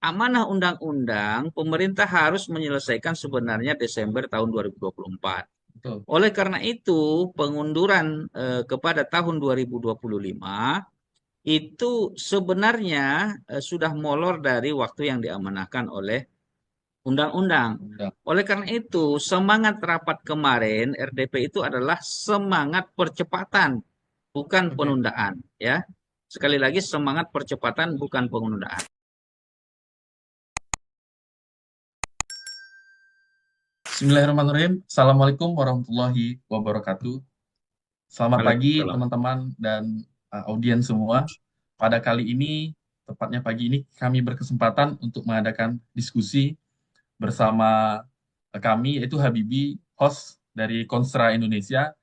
amanah undang-undang pemerintah harus menyelesaikan sebenarnya Desember tahun 2024. Betul. Oleh karena itu, pengunduran kepada tahun 2025 itu sebenarnya sudah molor dari waktu yang diamanahkan oleh undang-undang. Undang. Oleh karena itu, semangat rapat kemarin RDP itu adalah semangat percepatan, bukan Oke. penundaan, ya. Sekali lagi semangat percepatan bukan penundaan. Bismillahirrahmanirrahim. Assalamualaikum warahmatullahi wabarakatuh. Selamat pagi Waalaikumsalam. teman-teman dan audiens semua. Pada kali ini, tepatnya pagi ini, kami berkesempatan untuk mengadakan diskusi bersama kami, yaitu Habibi, host dari Konstra Indonesia,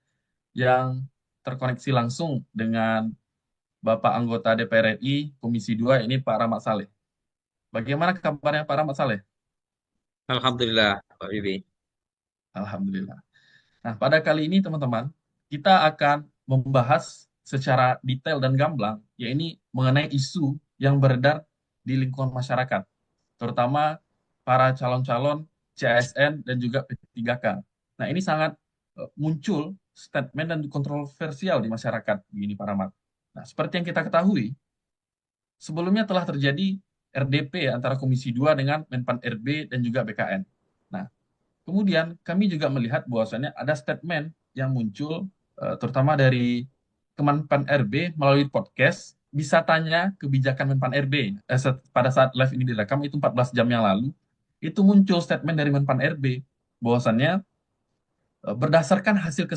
yang terkoneksi langsung dengan Bapak anggota DPR RI Komisi 2, ini Pak Rahmat Saleh. Bagaimana kabarnya Pak Rahmat Saleh? Alhamdulillah, Pak Bibi. Alhamdulillah. Nah, pada kali ini teman-teman, kita akan membahas secara detail dan gamblang, yaitu mengenai isu yang beredar di lingkungan masyarakat, terutama para calon-calon CASN dan juga P3K. Nah, ini sangat muncul statement dan kontroversial di masyarakat, begini Pak Rahmat. Nah, seperti yang kita ketahui, sebelumnya telah terjadi RDP antara Komisi 2 dengan Menpan RB dan juga BKN. Nah, kemudian kami juga melihat bahwasannya ada statement yang muncul terutama dari Kemenpan RB melalui podcast Bisa Tanya Kebijakan Menpan RB. Pada saat live ini direkam itu 14 jam yang lalu, itu muncul statement dari Menpan RB bahwasannya berdasarkan hasil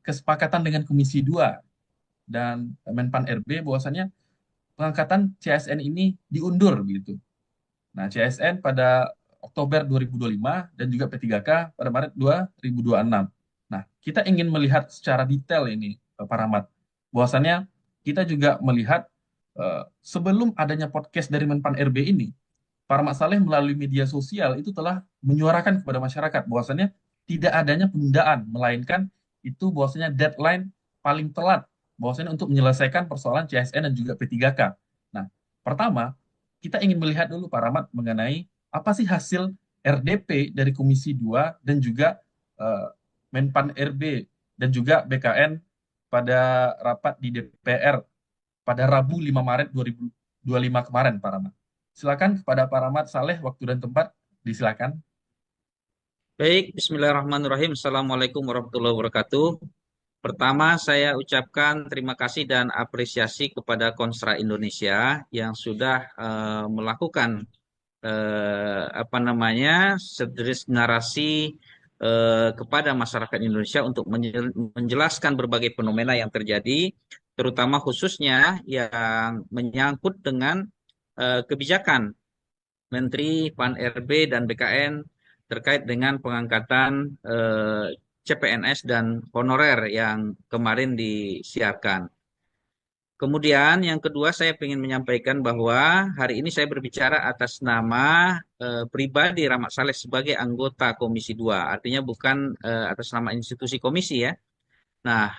kesepakatan dengan Komisi 2 dan Menpan RB bahwasannya pengangkatan CSN ini diundur begitu. Nah, CSN pada Oktober 2025 dan juga P3K pada Maret 2026. Nah, kita ingin melihat secara detail ini, Pak Rahmat. Bahwasannya kita juga melihat sebelum adanya podcast dari Menpan RB ini, Pak Rahmat Saleh melalui media sosial itu telah menyuarakan kepada masyarakat bahwasannya tidak adanya penundaan, melainkan itu bahwasannya deadline paling telat bahwasannya untuk menyelesaikan persoalan CSN dan juga P3K. Nah, pertama, kita ingin melihat dulu Pak Rahmat mengenai apa sih hasil RDP dari Komisi 2 dan juga eh, Menpan RB dan juga BKN pada rapat di DPR pada Rabu 5 Maret 2025 kemarin, Pak Rahmat. Silakan kepada Pak Rahmat Saleh, waktu dan tempat, disilakan. Baik, Bismillahirrahmanirrahim. Assalamualaikum warahmatullahi wabarakatuh. Pertama, saya ucapkan terima kasih dan apresiasi kepada Konstra Indonesia yang sudah melakukan apa namanya sejenis narasi kepada masyarakat Indonesia untuk menjelaskan berbagai fenomena yang terjadi, terutama khususnya yang menyangkut dengan kebijakan Menteri Pan RB dan BKN terkait dengan pengangkatan CPNS dan honorer yang kemarin disiarkan. Kemudian yang kedua saya ingin menyampaikan bahwa hari ini saya berbicara atas nama pribadi Rahmat Saleh sebagai anggota Komisi 2. Artinya bukan atas nama institusi komisi, ya. Nah,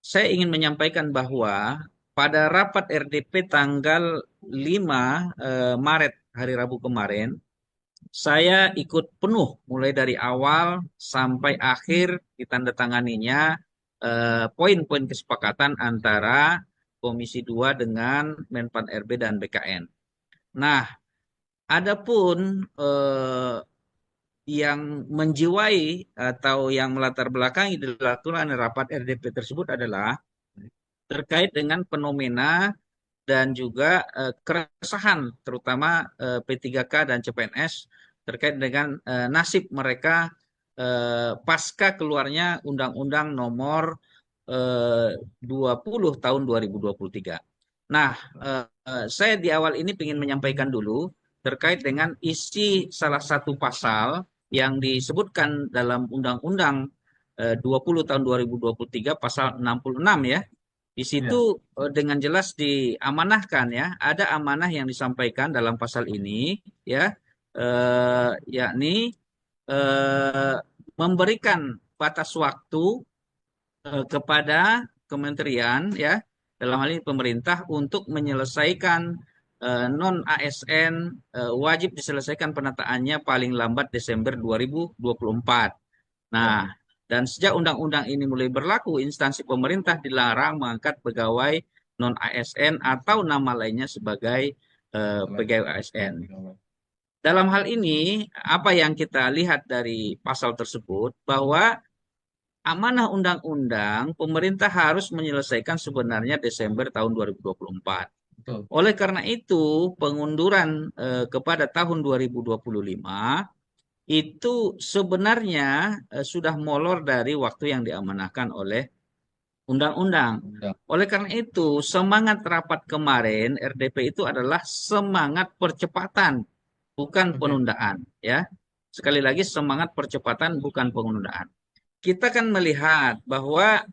saya ingin menyampaikan bahwa pada rapat RDP tanggal 5 Maret hari Rabu kemarin, saya ikut penuh mulai dari awal sampai akhir ditandatanganinya poin-poin kesepakatan antara Komisi 2 dengan Menpan RB dan BKN. Nah, adapun yang menjiwai atau yang melatar belakangi dilakukan rapat RDP tersebut adalah terkait dengan fenomena dan juga keresahan terutama P3K dan CPNS terkait dengan nasib mereka pasca keluarnya Undang-Undang Nomor 20 tahun 2023. Nah, saya di awal ini ingin menyampaikan dulu terkait dengan isi salah satu pasal yang disebutkan dalam Undang-Undang 20 tahun 2023 pasal 66, ya. Di situ Iya, dengan jelas diamanahkan, ya, ada amanah yang disampaikan dalam pasal ini, ya, yakni eh, memberikan batas waktu kepada kementerian, ya, dalam hal ini pemerintah untuk menyelesaikan non ASN wajib diselesaikan penataannya paling lambat Desember 2024. Ya, Nah, dan sejak undang-undang ini mulai berlaku, instansi pemerintah dilarang mengangkat pegawai non ASN atau nama lainnya sebagai selain pegawai ASN. pegawai. Dalam hal ini, apa yang kita lihat dari pasal tersebut, bahwa amanah undang-undang pemerintah harus menyelesaikan sebenarnya Desember tahun 2024. Betul. Oleh karena itu, pengunduran kepada tahun 2025 itu sebenarnya sudah molor dari waktu yang diamanahkan oleh undang-undang. Undang. Oleh karena itu, semangat rapat kemarin RDP itu adalah semangat percepatan, bukan Oke. penundaan, ya. Sekali lagi semangat percepatan bukan penundaan. Kita kan melihat bahwa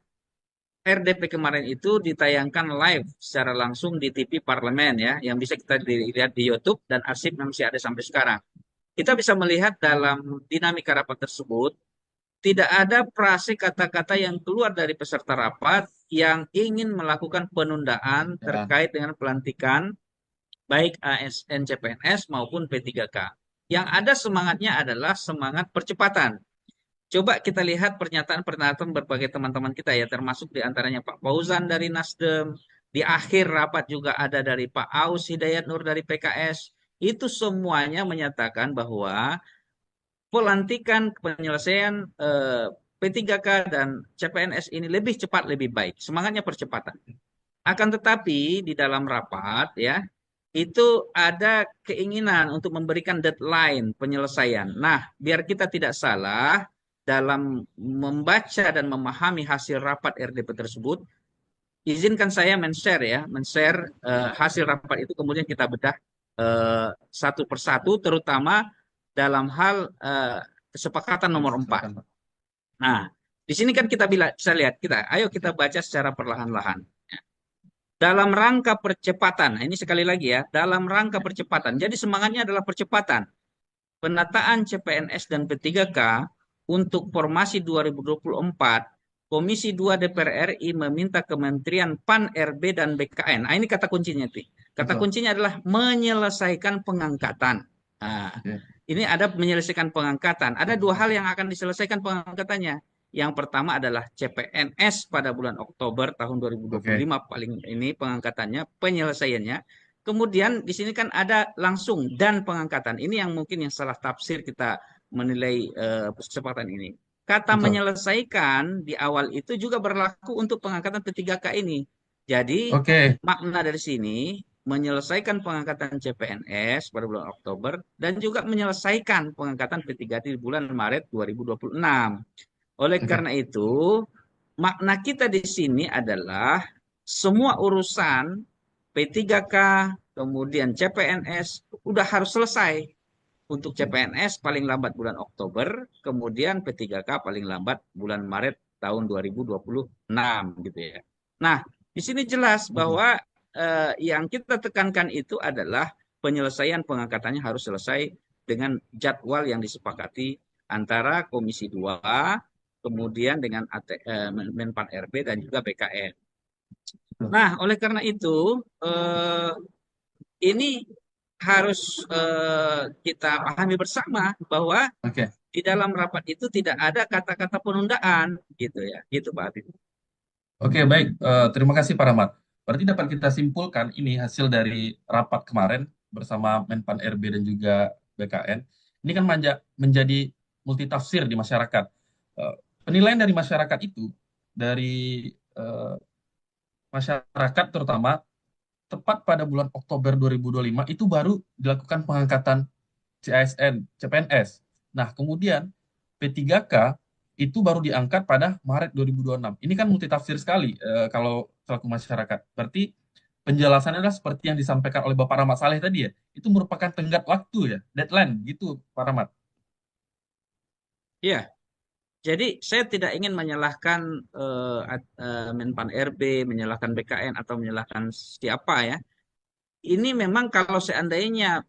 RDP kemarin itu ditayangkan live secara langsung di TV Parlemen, ya, yang bisa kita lihat di YouTube dan arsip masih ada sampai sekarang. Kita bisa melihat dalam dinamika rapat tersebut tidak ada frase kata-kata yang keluar dari peserta rapat yang ingin melakukan penundaan Ya. terkait dengan pelantikan baik ASN CPNS maupun P3K. Yang ada semangatnya adalah semangat percepatan. Coba kita lihat pernyataan-pernyataan berbagai teman-teman kita, ya, termasuk diantaranya Pak Fauzan dari Nasdem, di akhir rapat juga ada dari Pak Aus Hidayat Nur dari PKS. Itu semuanya menyatakan bahwa pelantikan penyelesaian P3K dan CPNS ini lebih cepat lebih baik. Semangatnya percepatan. Akan tetapi di dalam rapat, ya, itu ada keinginan untuk memberikan deadline penyelesaian. Nah, biar kita tidak salah dalam membaca dan memahami hasil rapat RDP tersebut, izinkan saya men-share, ya, men-share hasil rapat itu kemudian kita bedah satu persatu, terutama dalam hal kesepakatan Oke, nomor 4. silakan Pak. Nah, di sini kan kita bisa lihat, ayo kita baca secara perlahan-lahan. Dalam rangka percepatan, nah ini sekali lagi, ya, dalam rangka percepatan. Jadi semangatnya adalah percepatan. Penataan CPNS dan P3K untuk formasi 2024, Komisi 2 DPR RI meminta Kementerian PAN, RB, dan BKN. Nah, ini kata kuncinya, tuh. Kata Betul. kuncinya adalah menyelesaikan pengangkatan. Nah, Oke. ini ada menyelesaikan pengangkatan. Ada dua hal yang akan diselesaikan pengangkatannya. Yang pertama adalah CPNS pada bulan Oktober tahun Oke. 2025, paling ini pengangkatannya, penyelesaiannya. Kemudian di sini kan ada langsung dan pengangkatan. Ini yang mungkin yang salah tafsir kita menilai kesepakatan ini. Kata Betul. menyelesaikan di awal itu juga berlaku untuk pengangkatan P3K ini. Jadi Oke. makna dari sini menyelesaikan pengangkatan CPNS pada bulan Oktober dan juga menyelesaikan pengangkatan P3K di bulan Maret 2026. Oleh Oke. karena itu, makna kita di sini adalah semua urusan P3K, kemudian CPNS, udah harus selesai. Untuk Oke. CPNS paling lambat bulan Oktober, kemudian P3K paling lambat bulan Maret tahun 2026, gitu, ya. Nah, di sini jelas Oke. bahwa yang kita tekankan itu adalah penyelesaian pengangkatannya harus selesai dengan jadwal yang disepakati antara Komisi 2, kemudian dengan Menpan RB dan juga BKN. Betul. Nah, oleh karena itu, ini harus kita pahami bersama bahwa Oke. di dalam rapat itu tidak ada kata-kata penundaan, gitu, ya, gitu Pak Habib. Oke, baik. Terima kasih Pak Rahmat. Berarti dapat kita simpulkan ini hasil dari rapat kemarin bersama Menpan RB dan juga BKN. Ini kan menjadi multitafsir di masyarakat. Eh, Penilaian dari masyarakat itu, dari eh, masyarakat terutama, tepat pada bulan Oktober 2025 itu baru dilakukan pengangkatan CASN, CPNS. Nah, kemudian P3K itu baru diangkat pada Maret 2026. Ini kan multitafsir sekali kalau selaku masyarakat. Berarti penjelasannya adalah seperti yang disampaikan oleh Bapak Rahmat Saleh tadi ya. Itu merupakan tenggat waktu ya, deadline gitu Pak Rahmat. Ya, jadi saya tidak ingin menyalahkan Menpan RB, menyalahkan BKN atau menyalahkan siapa, ya. Ini memang kalau seandainya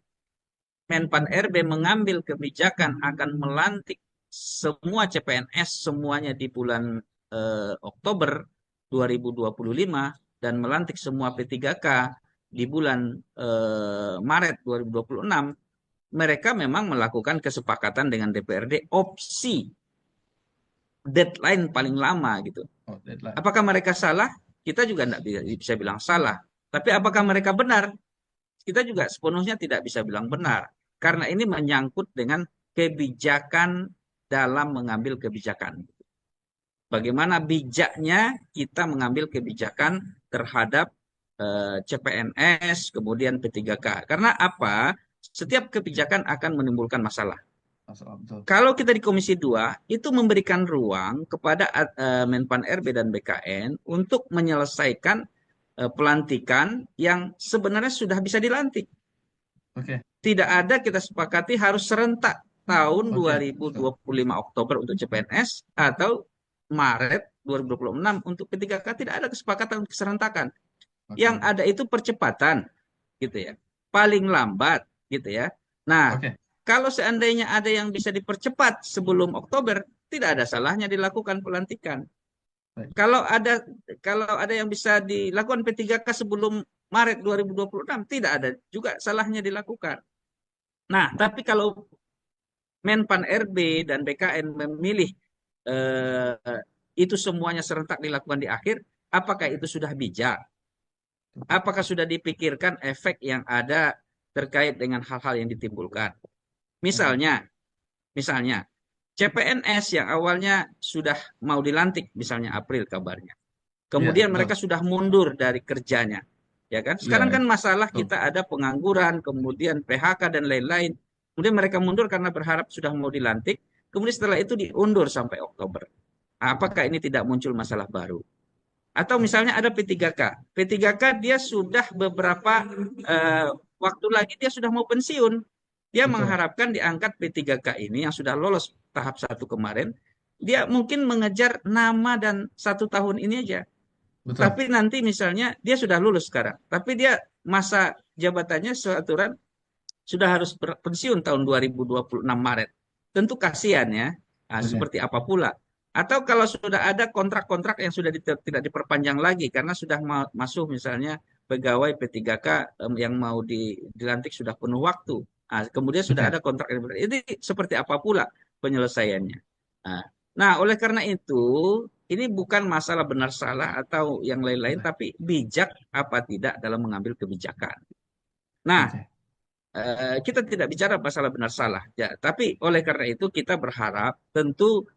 Menpan RB mengambil kebijakan akan melantik semua CPNS semuanya di bulan Oktober 2025 dan melantik semua P3K di bulan Maret 2026, mereka memang melakukan kesepakatan dengan DPRD opsi deadline paling lama gitu. Oh, deadline. Apakah mereka salah? Kita juga tidak bisa bilang salah. Tapi apakah mereka benar? Kita juga sepenuhnya tidak bisa bilang benar. Karena ini menyangkut dengan kebijakan dalam mengambil kebijakan. Bagaimana bijaknya kita mengambil kebijakan terhadap CPNS, kemudian P3K. Karena apa? Setiap kebijakan akan menimbulkan masalah. Masalah betul. Kalau kita di Komisi 2 itu memberikan ruang kepada Menpan RB dan BKN untuk menyelesaikan pelantikan yang sebenarnya sudah bisa dilantik. Oke, Tidak ada kita sepakati harus serentak tahun oke, betul. 2025 Oktober untuk CPNS atau Maret 2026 untuk P3K. Tidak ada kesepakatan untuk keserentakan. Yang Oke, ada itu percepatan gitu ya. Paling lambat gitu ya. Nah, oke, kalau seandainya ada yang bisa dipercepat sebelum Oktober, tidak ada salahnya dilakukan pelantikan. baik. Kalau ada yang bisa dilakukan P3K sebelum Maret 2026, tidak ada juga salahnya dilakukan. Nah, tapi kalau Menpan RB dan BKN memilih eh, itu semuanya serentak dilakukan di akhir, apakah itu sudah bijak? Apakah sudah dipikirkan efek yang ada terkait dengan hal-hal yang ditimbulkan? Oke, Misalnya, misalnya CPNS yang awalnya sudah mau dilantik, misalnya April kabarnya. iya, Kemudian betul. mereka sudah mundur dari kerjanya. Ya kan? Iya, Sekarang kan masalah betul. kita ada pengangguran, kemudian PHK dan lain-lain. Kemudian mereka mundur karena berharap sudah mau dilantik. Kemudian setelah itu diundur sampai Oktober. Apakah ini tidak muncul masalah baru? Atau misalnya ada P3K. P3K dia sudah beberapa eh, waktu lagi dia sudah mau pensiun. Dia Betul, mengharapkan diangkat P3K ini yang sudah lolos tahap 1 kemarin. Dia mungkin mengejar nama dan 1 tahun ini aja. betul. Tapi nanti misalnya dia sudah lulus sekarang. Tapi dia masa jabatannya seaturan sudah harus pensiun tahun 2026 Maret. Tentu kasihan ya. Nah, Oke, seperti apa pula. Atau kalau sudah ada kontrak-kontrak yang sudah tidak diperpanjang lagi karena sudah masuk misalnya pegawai P3K yang mau dilantik sudah penuh waktu. Nah, kemudian sudah oke. ada kontrak ini seperti apa pula penyelesaiannya. Nah, nah, oleh karena itu ini bukan masalah benar salah atau yang lain-lain Oke, tapi bijak apa tidak dalam mengambil kebijakan. Nah, oke. kita tidak bicara masalah benar salah, ya. Tapi oleh karena itu kita berharap tentu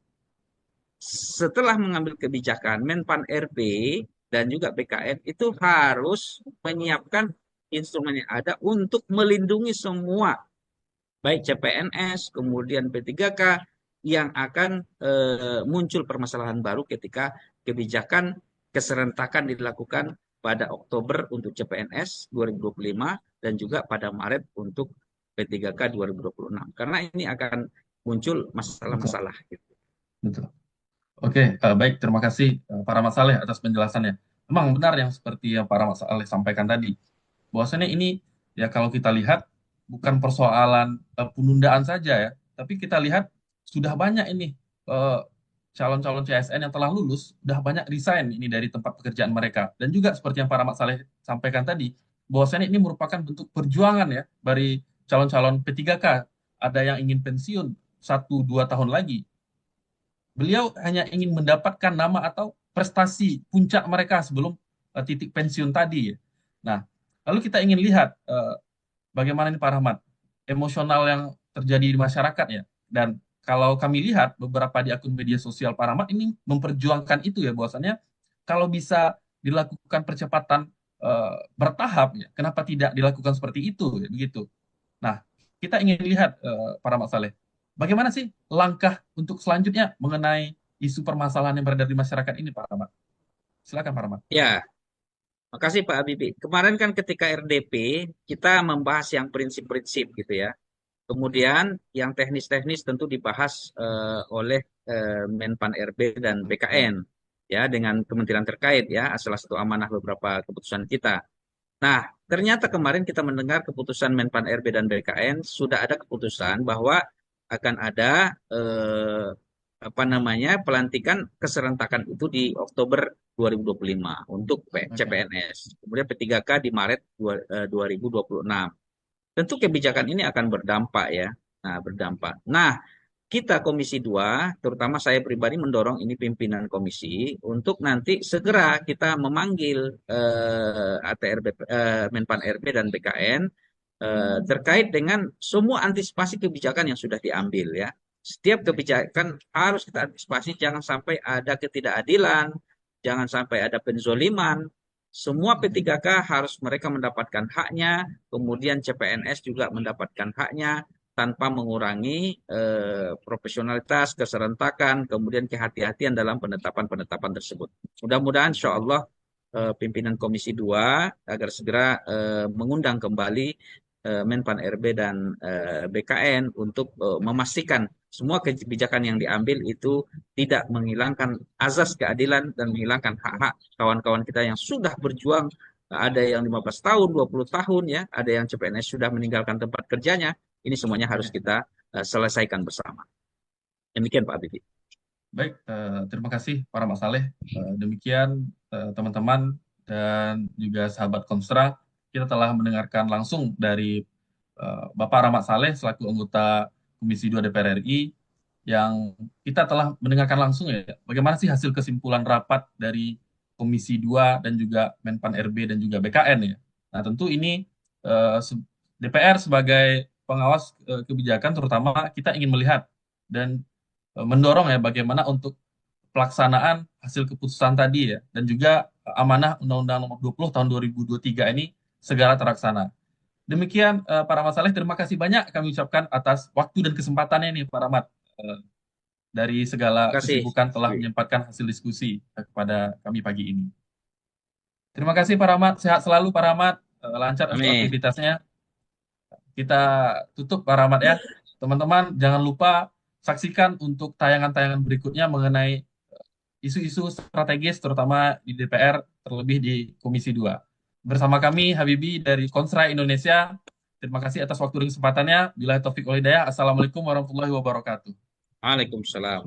setelah mengambil kebijakan Menpan RB dan juga BKN itu harus menyiapkan instrumen yang ada untuk melindungi semua baik CPNS kemudian P3K yang akan muncul permasalahan baru ketika kebijakan keserentakan dilakukan pada Oktober untuk CPNS 2025 dan juga pada Maret untuk P3K 2026. Karena ini akan muncul Betul, masalah-masalah gitu. betul. Oke, baik. Terima kasih para Mas Saleh atas penjelasannya. Memang benar yang seperti yang para Mas Saleh sampaikan tadi. Bahwasanya ini ya kalau kita lihat bukan persoalan penundaan saja ya, tapi kita lihat sudah banyak ini eh, calon-calon CSN yang telah lulus, sudah banyak resign ini dari tempat pekerjaan mereka. Dan juga seperti yang para Mas Saleh sampaikan tadi, bahwasanya ini merupakan bentuk perjuangan ya dari calon-calon P3K. Ada yang ingin pensiun 1-2 tahun lagi, beliau hanya ingin mendapatkan nama atau prestasi puncak mereka sebelum titik pensiun tadi ya. Nah, lalu kita ingin lihat bagaimana ini Pak Rahmat, emosional yang terjadi di masyarakat ya. Dan kalau kami lihat beberapa di akun media sosial Pak Rahmat ini memperjuangkan itu ya, bahwasannya kalau bisa dilakukan percepatan bertahap ya, kenapa tidak dilakukan seperti itu ya, begitu. Nah, kita ingin lihat Pak Rahmat Saleh, bagaimana sih langkah untuk selanjutnya mengenai isu permasalahan yang beredar di masyarakat ini Pak Rahmat? Silakan Pak Rahmat. Ya, makasih Pak Habibie. Kemarin kan ketika RDP kita membahas yang prinsip-prinsip gitu ya. Kemudian yang teknis-teknis tentu dibahas oleh Menpan RB dan BKN ya dengan kementerian terkait ya salah satu amanah beberapa keputusan kita. Nah, ternyata kemarin kita mendengar keputusan Menpan RB dan BKN sudah ada keputusan bahwa akan ada apa namanya pelantikan keserentakan itu di Oktober 2025 untuk Oke. CPNS. Kemudian P3K di Maret 2026. Tentu kebijakan ini akan berdampak ya. Nah, berdampak. Nah, kita Komisi 2, terutama saya pribadi mendorong ini pimpinan komisi untuk nanti segera kita memanggil ATR, Menpan RB dan BKN terkait dengan semua antisipasi kebijakan yang sudah diambil ya. Setiap kebijakan harus kita antisipasi, jangan sampai ada ketidakadilan, jangan sampai ada penzoliman. Semua P3K harus mereka mendapatkan haknya, kemudian CPNS juga mendapatkan haknya tanpa mengurangi profesionalitas, keserentakan, kemudian kehati-hatian dalam penetapan-penetapan tersebut. Mudah-mudahan insya Allah pimpinan Komisi 2 agar segera mengundang kembali Menpan RB dan BKN untuk memastikan semua kebijakan yang diambil itu tidak menghilangkan azas keadilan dan menghilangkan hak-hak kawan-kawan kita yang sudah berjuang, ada yang 15 tahun, 20 tahun ya, ada yang CPNS sudah meninggalkan tempat kerjanya. Ini semuanya harus Oke. kita selesaikan bersama. Demikian Pak Bibi. Baik, terima kasih para Mas Saleh. Demikian teman-teman dan juga sahabat Konstra, kita telah mendengarkan langsung dari Bapak Rahmat Saleh selaku anggota Komisi 2 DPR RI yang kita telah mendengarkan langsung ya bagaimana sih hasil kesimpulan rapat dari Komisi 2 dan juga Menpan RB dan juga BKN ya. Nah, tentu ini DPR sebagai pengawas kebijakan terutama kita ingin melihat dan mendorong ya bagaimana untuk pelaksanaan hasil keputusan tadi ya dan juga amanah Undang-Undang Nomor 20 Tahun 2023 ini segera terlaksana. Demikian para Mas Saleh, terima kasih banyak kami ucapkan atas waktu dan kesempatannya nih Pak Rahmat. Eh, dari segala Terima kasih. kesibukan telah menyempatkan hasil diskusi kepada kami pagi ini. Terima kasih Pak Rahmat, sehat selalu Pak Rahmat. Lancar untuk Amin. aktivitasnya. Kita tutup Pak Rahmat ya. Teman-teman jangan lupa saksikan untuk tayangan-tayangan berikutnya mengenai isu-isu strategis terutama di DPR terlebih di Komisi 2. Bersama kami Habibi dari Konsra Indonesia. Terima kasih atas waktu dan kesempatannya. Bila taufik wal hidayah. Assalamualaikum warahmatullahi wabarakatuh. Waalaikumsalam.